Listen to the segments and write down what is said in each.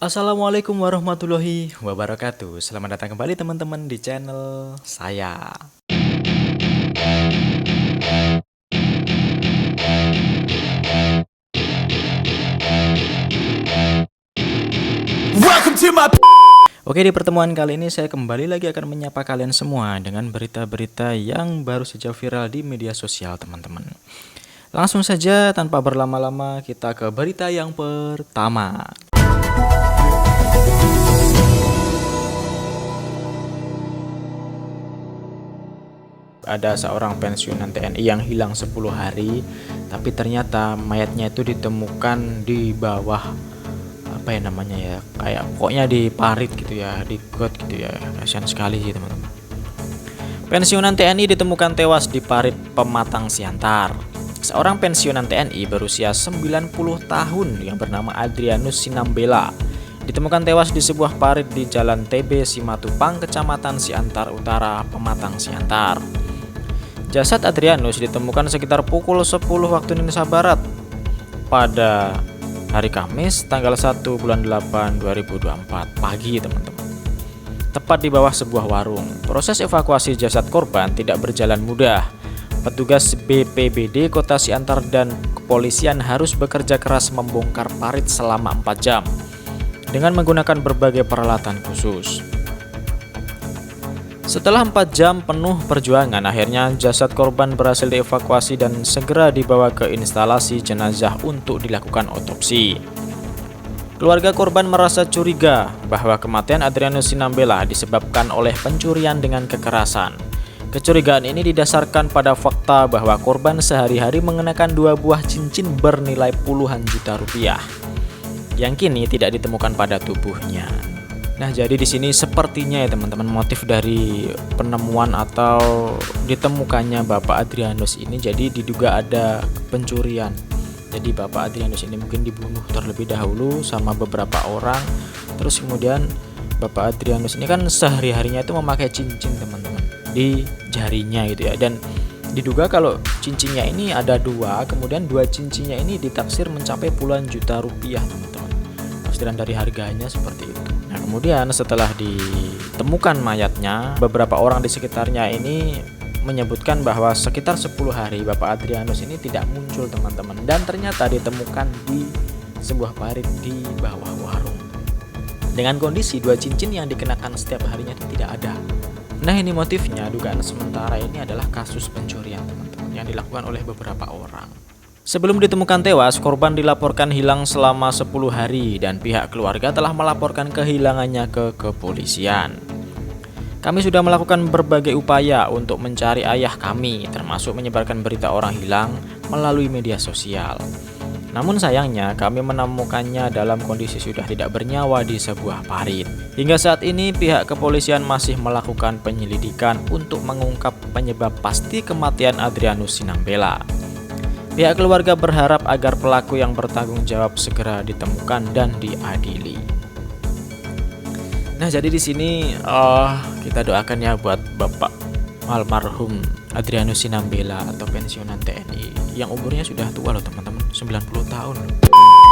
Assalamualaikum warahmatullahi wabarakatuh. Selamat datang kembali teman-teman di channel saya. Welcome to my. Oke, di pertemuan kali ini saya kembali lagi akan menyapa kalian semua dengan berita-berita yang baru saja viral di media sosial, teman-teman. Langsung saja tanpa berlama-lama kita ke berita yang pertama. Ada seorang pensiunan TNI yang hilang 10 hari, tapi ternyata mayatnya itu ditemukan di bawah kayak pokoknya di parit gitu ya, di got gitu ya. Kasihan sekali sih teman-teman. Pensiunan TNI ditemukan tewas di parit Pematang Siantar. Seorang pensiunan TNI berusia 90 tahun yang bernama Adrianus Sinambela ditemukan tewas di sebuah parit di Jalan TB Simatupang, Kecamatan Siantar Utara, Pematang Siantar. Jasad Adrianus ditemukan sekitar pukul 10 waktu Indonesia Barat pada hari Kamis tanggal 1 bulan 8 2024 pagi, teman-teman. Tepat di bawah sebuah warung. Proses evakuasi jasad korban tidak berjalan mudah. Petugas BPBD Kota Siantar dan kepolisian harus bekerja keras membongkar parit selama 4 jam dengan menggunakan berbagai peralatan khusus. Setelah 4 jam penuh perjuangan, akhirnya jasad korban berhasil dievakuasi dan segera dibawa ke instalasi jenazah untuk dilakukan otopsi. Keluarga korban merasa curiga bahwa kematian Adrianus Sinambela disebabkan oleh pencurian dengan kekerasan. Kecurigaan ini didasarkan pada fakta bahwa korban sehari-hari mengenakan 2 buah cincin bernilai puluhan juta rupiah yang kini tidak ditemukan pada tubuhnya. Nah, jadi di sini sepertinya ya teman-teman, motif dari penemuan atau ditemukannya Bapak Adrianus ini jadi diduga ada pencurian. Jadi Bapak Adrianus ini mungkin dibunuh terlebih dahulu sama beberapa orang. Terus kemudian Bapak Adrianus ini kan sehari-harinya itu memakai cincin, teman-teman, di jarinya gitu ya. Dan diduga kalau cincinnya ini ada 2, kemudian 2 cincinnya ini ditaksir mencapai puluhan juta rupiah, teman-teman. Tafsiran dari harganya seperti itu. Nah, kemudian setelah ditemukan mayatnya, beberapa orang di sekitarnya ini menyebutkan bahwa sekitar 10 hari Bapak Adrianus ini tidak muncul, teman-teman, dan ternyata ditemukan di sebuah parit di bawah warung dengan kondisi 2 cincin yang dikenakan setiap harinya itu tidak ada. Nah, ini motifnya, dugaan sementara ini adalah kasus pencurian, teman-teman, yang dilakukan oleh beberapa orang. Sebelum ditemukan tewas, korban dilaporkan hilang selama 10 hari dan pihak keluarga telah melaporkan kehilangannya ke kepolisian. Kami sudah melakukan berbagai upaya untuk mencari ayah kami, termasuk menyebarkan berita orang hilang melalui media sosial. Namun sayangnya kami menemukannya dalam kondisi sudah tidak bernyawa di sebuah parit. Hingga saat ini pihak kepolisian masih melakukan penyelidikan untuk mengungkap penyebab pasti kematian Adrianus Sinambela. Pihak keluarga berharap agar pelaku yang bertanggung jawab segera ditemukan dan diadili. Nah, jadi di sini kita doakan ya buat Bapak almarhum Adrianus Sinambela atau pensiunan TNI yang umurnya sudah tua loh, teman-teman, 90 tahun.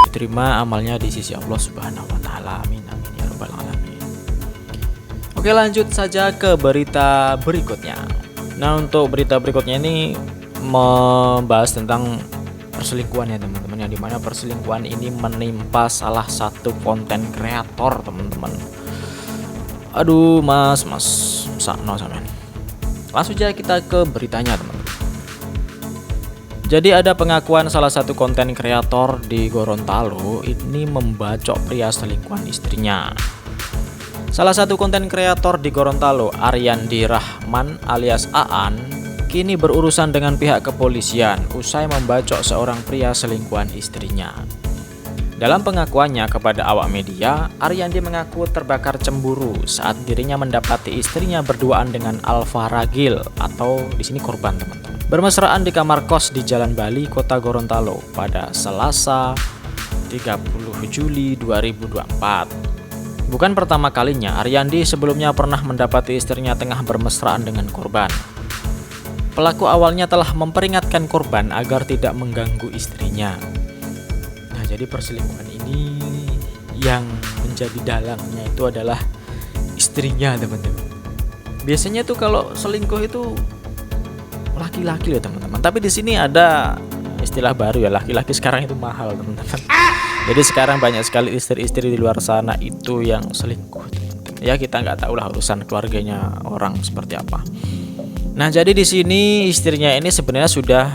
Diterima amalnya di sisi Allah Subhanahu wa taala. Amin amin ya rabbal alamin. Oke, lanjut saja ke berita berikutnya. Nah, untuk berita berikutnya ini membahas tentang perselingkuhan ya, teman-teman, yang dimana perselingkuhan ini menimpa salah satu konten kreator, teman-teman. Aduh, mas sakno sampean. Langsung aja kita ke beritanya, teman-teman. Jadi ada pengakuan salah satu konten kreator di Gorontalo ini membacok pria selingkuhan istrinya. Salah satu konten kreator di Gorontalo, Aryandi Rahman alias Aan, kini berurusan dengan pihak kepolisian usai membacok seorang pria selingkuhan istrinya. Dalam pengakuannya kepada awak media, Aryandi mengaku terbakar cemburu saat dirinya mendapati istrinya berduaan dengan Alfa Ragil atau di sini korban, teman-teman, bermesraan di kamar kos di Jalan Bali, Kota Gorontalo pada Selasa 30 Juli 2024. Bukan pertama kalinya Aryandi sebelumnya pernah mendapati istrinya tengah bermesraan dengan korban. Pelaku awalnya telah memperingatkan korban agar tidak mengganggu istrinya. Nah, jadi perselingkuhan ini yang menjadi dalangnya itu adalah istrinya, teman-teman. Biasanya tuh kalau selingkuh itu laki-laki loh, teman-teman. Tapi di sini ada istilah baru ya, laki-laki sekarang itu mahal, teman-teman. Jadi sekarang banyak sekali istri-istri di luar sana itu yang selingkuh, teman-teman. Ya kita nggak tahu lah urusan keluarganya orang seperti apa. Nah, jadi di sini istrinya ini sebenarnya sudah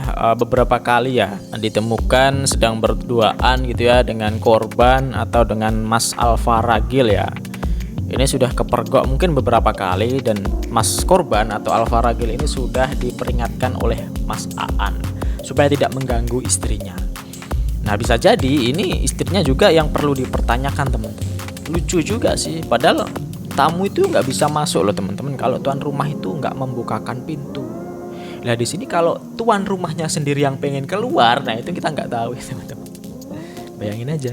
beberapa kali ya ditemukan sedang berduaan gitu ya dengan korban atau dengan Mas Alfa Ragil ya. Ini sudah kepergok mungkin beberapa kali, dan Mas korban atau Alfa Ragil ini sudah diperingatkan oleh Mas Aan supaya tidak mengganggu istrinya. Nah, bisa jadi ini istrinya juga yang perlu dipertanyakan, teman-teman. Lucu juga sih, padahal tamu itu nggak bisa masuk loh, teman-teman, kalau tuan rumah itu nggak membukakan pintu. Nah, di sini kalau tuan rumahnya sendiri yang pengen keluar, nah itu kita nggak tahu ya, teman-teman. Bayangin aja.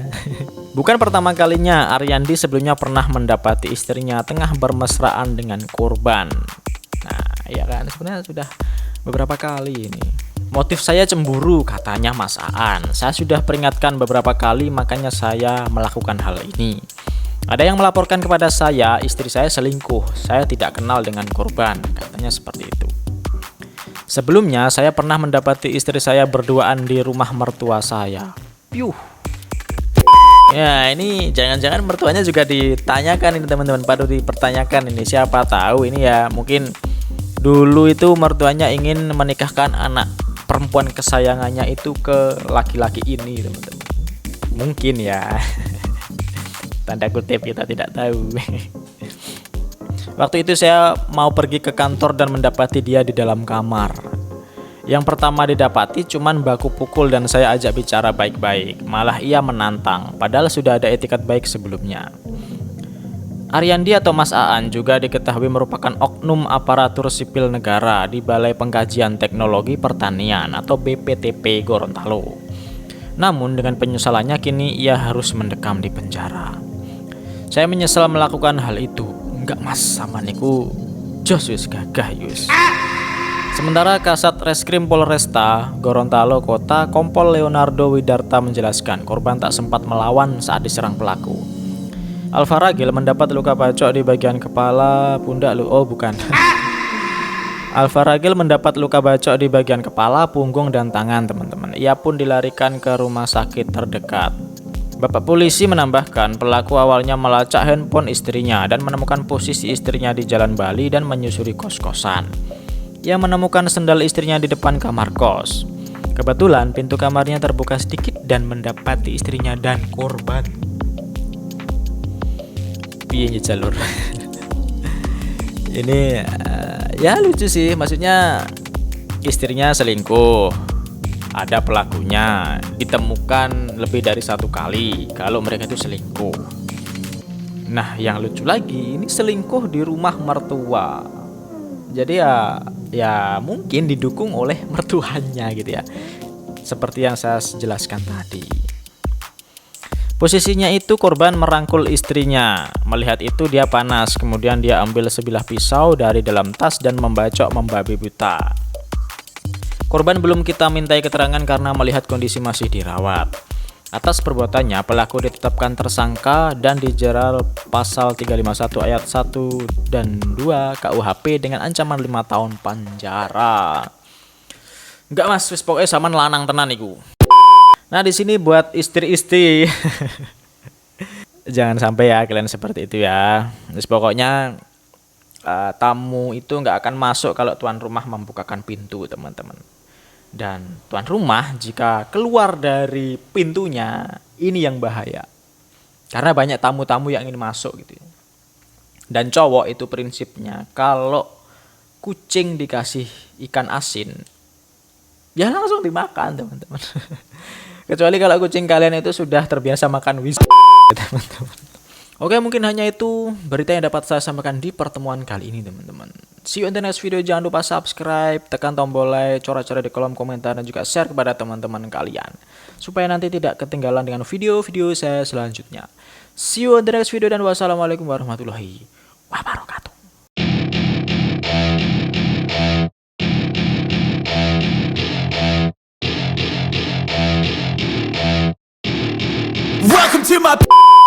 Bukan pertama kalinya Ariandi sebelumnya pernah mendapati istrinya tengah bermesraan dengan korban. Nah, ya kan, sebenarnya sudah beberapa kali ini. Motif saya cemburu, katanya Mas Aan. Saya sudah peringatkan beberapa kali, makanya saya melakukan hal ini. Ada yang melaporkan kepada saya, istri saya selingkuh. Saya tidak kenal dengan korban, katanya seperti itu. Sebelumnya, saya pernah mendapati istri saya berduaan di rumah mertua saya. Piuh. Ya, ini jangan-jangan mertuanya juga ditanyakan ini, teman-teman. Patut dipertanyakan ini, siapa tahu ini ya mungkin dulu itu mertuanya ingin menikahkan anak perempuan kesayangannya itu ke laki-laki ini, teman-teman. Mungkin ya. Tanda kutip, kita tidak tahu. Waktu itu saya mau pergi ke kantor dan mendapati dia di dalam kamar. Yang pertama didapati cuman baku pukul dan saya ajak bicara baik-baik. Malah ia menantang, padahal sudah ada etikat baik sebelumnya. Ariandi atau Mas Aan juga diketahui merupakan oknum aparatur sipil negara di Balai Pengkajian Teknologi Pertanian atau BPTP Gorontalo. Namun dengan penyesalannya kini ia harus mendekam di penjara. Saya menyesal melakukan hal itu. Enggak mas, sama niku jos wis gagah yus. Sementara Kasat Reskrim Polresta Gorontalo Kota Kompol Leonardo Widarta menjelaskan korban tak sempat melawan saat diserang pelaku. Alfa Ragil mendapat luka bacok di bagian kepala, pundak, Alfa Ragil mendapat luka bacok di bagian kepala, punggung, dan tangan, teman-teman. Ia pun dilarikan ke rumah sakit terdekat. Bapak polisi menambahkan pelaku awalnya melacak handphone istrinya dan menemukan posisi istrinya di Jalan Bali dan menyusuri kos-kosan. Ia menemukan sendal istrinya di depan kamar kos. Kebetulan pintu kamarnya terbuka sedikit dan mendapati istrinya dan korban. Piye jalur. Ini ya lucu sih, maksudnya istrinya selingkuh. Ada pelakunya, ditemukan lebih dari satu kali kalau mereka itu selingkuh. Nah, yang lucu lagi, ini selingkuh di rumah mertua. Jadi ya mungkin didukung oleh mertuanya gitu ya. Seperti yang saya jelaskan tadi. Posisinya itu korban merangkul istrinya. Melihat itu dia panas, kemudian dia ambil sebilah pisau dari dalam tas dan membacok membabi buta. Korban belum kita mintai keterangan karena melihat kondisi masih dirawat. Atas perbuatannya, pelaku ditetapkan tersangka dan dijerat pasal 351 ayat 1 dan 2 KUHP dengan ancaman 5 tahun penjara. Enggak mas, wis pokoknya sama lanang tenan iku. Nah, di sini buat istri-istri. Jangan sampai ya kalian seperti itu ya. Wis pokoknya tamu itu nggak akan masuk kalau tuan rumah membukakan pintu, teman-teman. Dan tuan rumah jika keluar dari pintunya, ini yang bahaya. Karena banyak tamu-tamu yang ingin masuk gitu. Dan cowok itu prinsipnya kalau kucing dikasih ikan asin, ya langsung dimakan, teman-teman. Kecuali kalau kucing kalian itu sudah terbiasa makan teman-teman. Oke, mungkin hanya itu berita yang dapat saya sampaikan di pertemuan kali ini, teman-teman. See you in the next video. Jangan lupa subscribe, tekan tombol like, coret-coret di kolom komentar, dan juga share kepada teman-teman kalian supaya nanti tidak ketinggalan dengan video-video saya selanjutnya. See you in the next video dan wassalamualaikum warahmatullahi wabarakatuh. Welcome to my